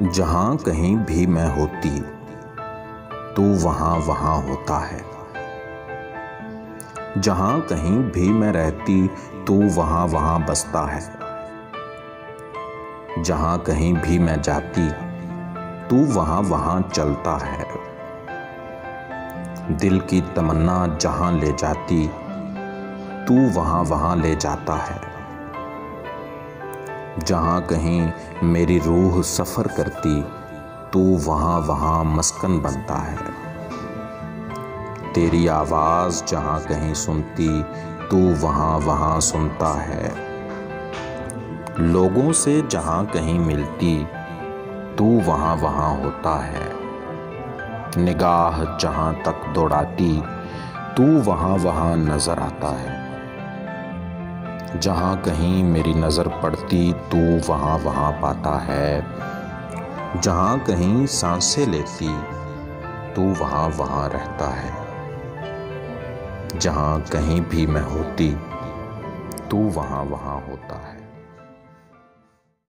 जहाँ कहीं भी मैं होती तू वहाँ वहाँ होता है। जहाँ कहीं भी मैं रहती तू वहाँ वहाँ बसता है। जहाँ कहीं भी मैं जाती तू वहाँ वहाँ चलता है। दिल की तमन्ना जहाँ ले जाती तू वहाँ वहाँ ले जाता है। जहाँ कहीं मेरी रूह सफ़र करती तू वहाँ वहाँ मस्कन बनता है। तेरी आवाज़ जहाँ कहीं सुनती तू वहाँ वहाँ सुनता है। लोगों से जहाँ कहीं मिलती तू वहाँ वहाँ होता है। निगाह जहाँ तक दौड़ाती तू वहाँ वहाँ नज़र आता है। जहाँ कहीं मेरी नज़र पड़ती तू वहाँ वहाँ पाता है। जहाँ कहीं सांसें लेती तू वहाँ वहाँ रहता है। जहाँ कहीं भी मैं होती तू वहाँ वहाँ होता है।